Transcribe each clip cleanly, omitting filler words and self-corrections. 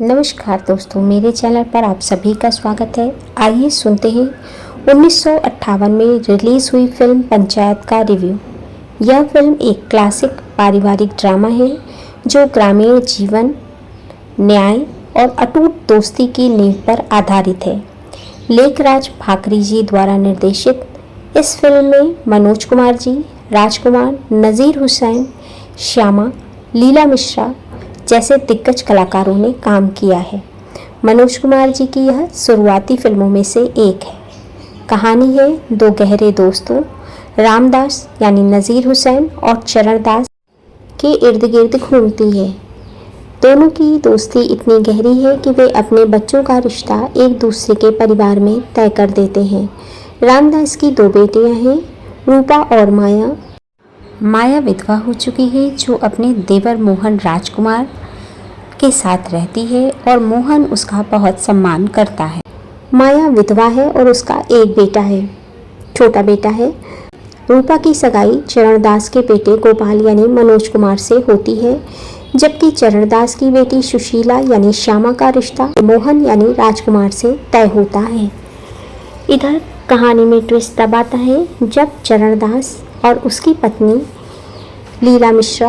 नमस्कार दोस्तों, मेरे चैनल पर आप सभी का स्वागत है। आइए सुनते हैं 1958 में रिलीज़ हुई फिल्म पंचायत का रिव्यू। यह फिल्म एक क्लासिक पारिवारिक ड्रामा है जो ग्रामीण जीवन, न्याय और अटूट दोस्ती की नींव पर आधारित है। लेखराज भाकरी जी द्वारा निर्देशित इस फिल्म में मनोज कुमार जी, राजकुमार, नज़ीर हुसैन, श्यामा, लीला मिश्रा जैसे दिग्गज कलाकारों ने काम किया है। मनोज कुमार जी की यह शुरुआती फिल्मों में से एक है। कहानी है दो गहरे दोस्तों रामदास यानी नज़ीर हुसैन और चरणदास के इर्द गिर्द घूमती है। दोनों की दोस्ती इतनी गहरी है कि वे अपने बच्चों का रिश्ता एक दूसरे के परिवार में तय कर देते हैं। रामदास की दो बेटियां हैं, रूपा और माया। माया विधवा हो चुकी है जो अपने देवर मोहन राजकुमार के साथ रहती है और मोहन उसका बहुत सम्मान करता है। माया विधवा है और उसका एक बेटा है, छोटा बेटा है। रूपा की सगाई चरणदास के बेटे गोपाल यानी मनोज कुमार से होती है, जबकि चरणदास की बेटी सुशीला यानी श्यामा का रिश्ता मोहन यानी राजकुमार से तय होता है। इधर कहानी में ट्विस्ट तब आता है जब चरणदास और उसकी पत्नी लीला मिश्रा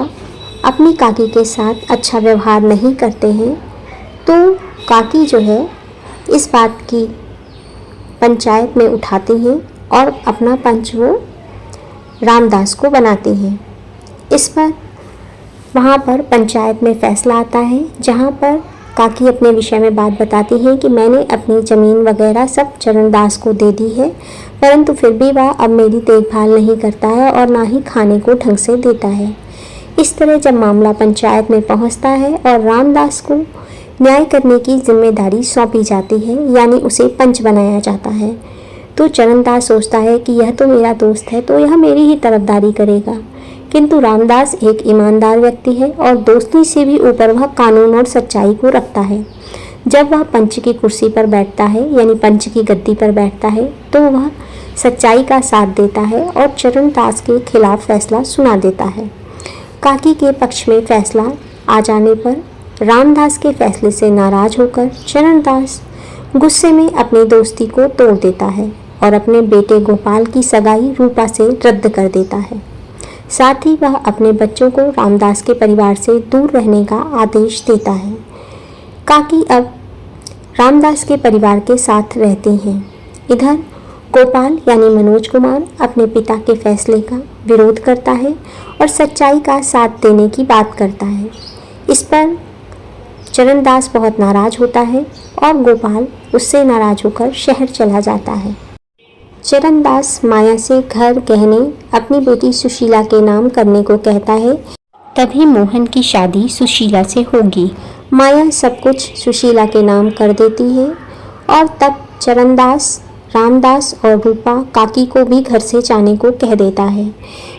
अपनी काकी के साथ अच्छा व्यवहार नहीं करते हैं, तो काकी जो है इस बात की पंचायत में उठाती हैं और अपना पंच वो रामदास को बनाती हैं। इस पर वहाँ पर पंचायत में फैसला आता है, जहाँ पर काकी अपने विषय में बात बताती हैं कि मैंने अपनी ज़मीन वगैरह सब चरणदास को दे दी है, परंतु फिर भी वह अब मेरी देखभाल नहीं करता है और ना ही खाने को ढंग से देता है। इस तरह जब मामला पंचायत में पहुंचता है और रामदास को न्याय करने की जिम्मेदारी सौंपी जाती है, यानी उसे पंच बनाया जाता है, तो चरणदास सोचता है कि यह तो मेरा दोस्त है तो यह मेरी ही तरफदारी करेगा। किंतु रामदास एक ईमानदार व्यक्ति है और दोस्ती से भी ऊपर वह कानून और सच्चाई को रखता है। जब वह पंच की कुर्सी पर बैठता है यानी पंच की गद्दी पर बैठता है, तो वह सच्चाई का साथ देता है और चरणदास के खिलाफ फैसला सुना देता है। काकी के पक्ष में फैसला आ जाने पर रामदास के फैसले से नाराज होकर चरणदास गुस्से में अपनी दोस्ती को तोड़ देता है और अपने बेटे गोपाल की सगाई रूपा से रद्द कर देता है। साथ ही वह अपने बच्चों को रामदास के परिवार से दूर रहने का आदेश देता है। काकी अब रामदास के परिवार के साथ रहती हैं। इधर गोपाल यानी मनोज कुमार अपने पिता के फैसले का विरोध करता है और सच्चाई का साथ देने की बात करता है। इस पर चरणदास बहुत नाराज होता है और गोपाल उससे नाराज होकर शहर चला जाता है। चरणदास माया से घर गहने अपनी बेटी सुशीला के नाम करने को कहता है, तभी मोहन की शादी सुशीला से होगी। माया सब कुछ सुशीला के नाम कर देती है और तब चरणदास रामदास और रूपा काकी को भी घर से जाने को कह देता है।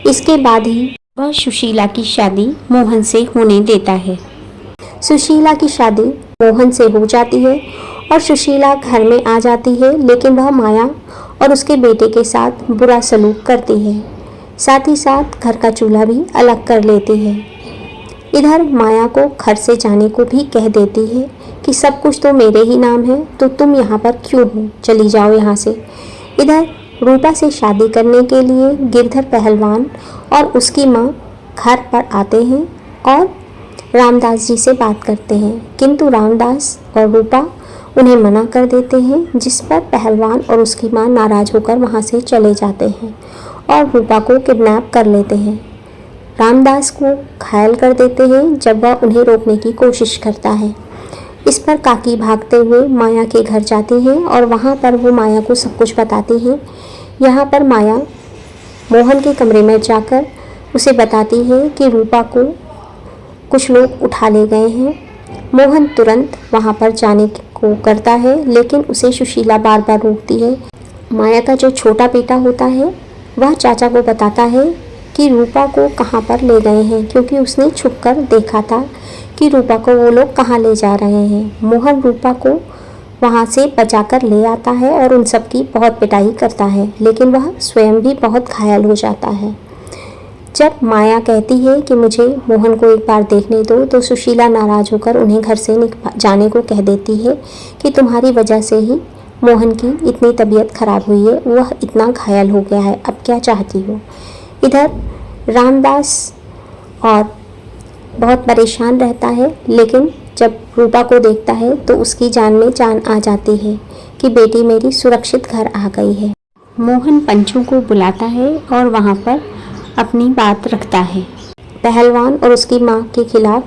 इसके बाद ही वह सुशीला की शादी मोहन से होने देता है। सुशीला की शादी मोहन से हो जाती है और सुशीला घर में आ जाती है, लेकिन वह माया और उसके बेटे के साथ बुरा सलूक करती है। साथ ही साथ घर का चूल्हा भी अलग कर लेती है। इधर माया को घर से जाने को भी कह देती है कि सब कुछ तो मेरे ही नाम है, तो तुम यहाँ पर क्यों हो, चली जाओ यहाँ से। इधर रूपा से शादी करने के लिए गिरधर पहलवान और उसकी माँ घर पर आते हैं और रामदास जी से बात करते हैं, किंतु रामदास और रूपा उन्हें मना कर देते हैं, जिस पर पहलवान और उसकी माँ नाराज होकर वहाँ से चले जाते हैं और रूपा को किडनैप कर लेते हैं। रामदास को घायल कर देते हैं जब वह उन्हें रोकने की कोशिश करता है। इस पर काकी भागते हुए माया के घर जाती हैं और वहाँ पर वो माया को सब कुछ बताती हैं। यहाँ पर माया मोहन के कमरे में जाकर उसे बताती है कि रूपा को कुछ लोग उठा ले गए हैं। मोहन तुरंत वहाँ पर जाने को करता है, लेकिन उसे सुशीला बार बार रोकती है। माया का जो छोटा बेटा होता है वह चाचा को बताता है कि रूपा को कहाँ पर ले गए हैं, क्योंकि उसने छुपकर देखा था कि रूपा को वो लोग कहाँ ले जा रहे हैं। मोहन रूपा को वहाँ से बचाकर ले आता है और उन सब की बहुत पिटाई करता है, लेकिन वह स्वयं भी बहुत घायल हो जाता है। जब माया कहती है कि मुझे मोहन को एक बार देखने दो तो सुशीला नाराज़ होकर उन्हें घर से जाने को कह देती है कि तुम्हारी वजह से ही मोहन की इतनी तबीयत खराब हुई है, वह इतना घायल हो गया है, अब क्या चाहती हो। इधर रामदास और बहुत परेशान रहता है, लेकिन जब रूपा को देखता है तो उसकी जान में जान आ जाती है कि बेटी मेरी सुरक्षित घर आ गई है। मोहन पंचू को बुलाता है और वहाँ पर अपनी बात रखता है। पहलवान और उसकी माँ के खिलाफ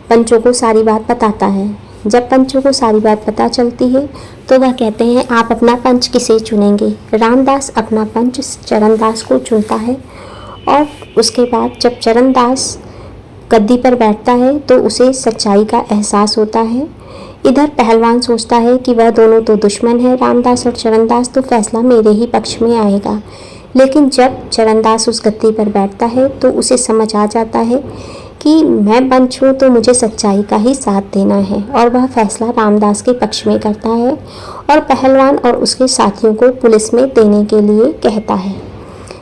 पंचू को सारी बात बताता है। जब पंचू को सारी बात पता चलती है तो वह कहते हैं आप अपना पंच किसे चुनेंगे। रामदास अपना पंच चरणदास को चुनता है और उसके बाद जब चरणदास गद्दी पर बैठता है तो उसे सच्चाई का एहसास होता है। इधर पहलवान सोचता है कि वह दोनों तो दुश्मन है, रामदास और चरणदास, तो फैसला मेरे ही पक्ष में आएगा। लेकिन जब चरणदास उस गद्दी पर बैठता है तो उसे समझ आ जाता है कि मैं पंच हूँ तो मुझे सच्चाई का ही साथ देना है, और वह फैसला रामदास के पक्ष में करता है और पहलवान और उसके साथियों को पुलिस में देने के लिए कहता है।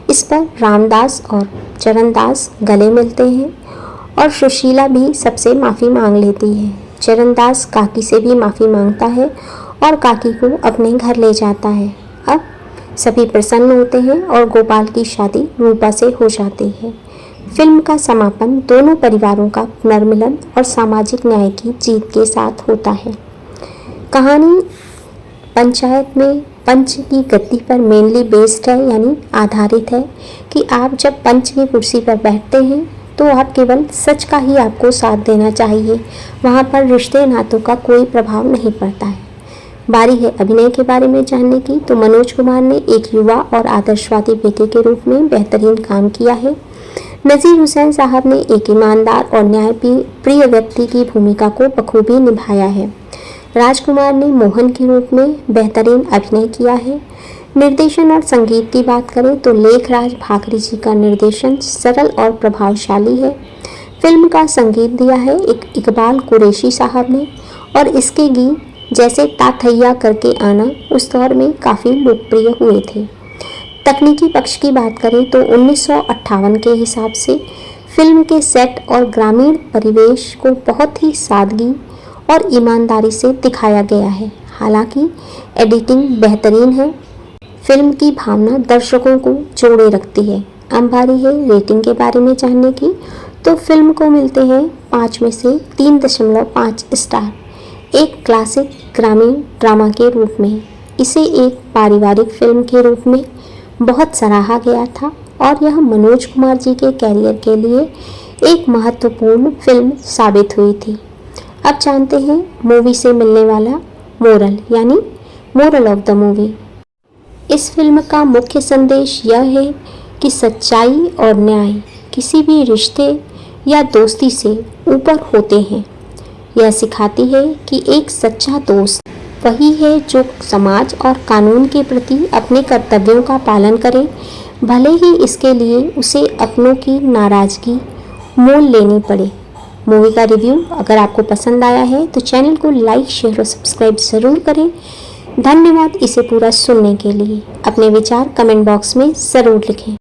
इस पर रामदास और चरणदास गले मिलते हैं और सुशीला भी सबसे माफ़ी मांग लेती है। चरणदास काकी से भी माफ़ी मांगता है और काकी को अपने घर ले जाता है। अब सभी प्रसन्न होते हैं और गोपाल की शादी रूपा से हो जाती है। फिल्म का समापन दोनों परिवारों का पुनर्मिलन और सामाजिक न्याय की जीत के साथ होता है। कहानी पंचायत में पंच की गद्दी पर मेनली बेस्ड है, यानी आधारित है कि आप जब पंच की कुर्सी पर बैठते हैं तो आप केवल सच का ही आपको साथ देना चाहिए, वहाँ पर रिश्ते नातों का कोई प्रभाव नहीं पड़ता है। बारी है अभिनय के बारे में जानने की, तो मनोज कुमार ने एक युवा और आदर्शवादी बेटे के रूप में बेहतरीन काम किया है। नज़ीर हुसैन साहब ने एक ईमानदार और न्याय प्रिय व्यक्ति की भूमिका को बखूबी निभाया है। राजकुमार ने मोहन के रूप में बेहतरीन अभिनय किया है। निर्देशन और संगीत की बात करें तो लेखराज भाकरी जी का निर्देशन सरल और प्रभावशाली है। फिल्म का संगीत दिया है इकबाल कुरैशी साहब ने, और इसके गीत जैसे ताथैया करके आना उस दौर में काफ़ी लोकप्रिय हुए थे। तकनीकी पक्ष की बात करें तो 1958 के हिसाब से फिल्म के सेट और ग्रामीण परिवेश को बहुत ही सादगी और ईमानदारी से दिखाया गया है। हालांकि एडिटिंग बेहतरीन है। फिल्म की भावना दर्शकों को जोड़े रखती है। अब बारी है रेटिंग के बारे में जानने की, तो फिल्म को मिलते हैं 5 में से 3.5 स्टार। एक क्लासिक ग्रामीण ड्रामा के रूप में इसे एक पारिवारिक फिल्म के रूप में बहुत सराहा गया था और यह मनोज कुमार जी के कैरियर के लिए एक महत्वपूर्ण फिल्म साबित हुई थी। अब जानते हैं मूवी से मिलने वाला मोरल, यानी मोरल ऑफ द मूवी। इस फिल्म का मुख्य संदेश यह है कि सच्चाई और न्याय किसी भी रिश्ते या दोस्ती से ऊपर होते हैं। यह सिखाती है कि एक सच्चा दोस्त वही है जो समाज और कानून के प्रति अपने कर्तव्यों का पालन करे, भले ही इसके लिए उसे अपनों की नाराज़गी मोल लेनी पड़े। मूवी का रिव्यू अगर आपको पसंद आया है तो चैनल को लाइक, शेयर और सब्सक्राइब ज़रूर करें। धन्यवाद इसे पूरा सुनने के लिए। अपने विचार कमेंट बॉक्स में ज़रूर लिखें।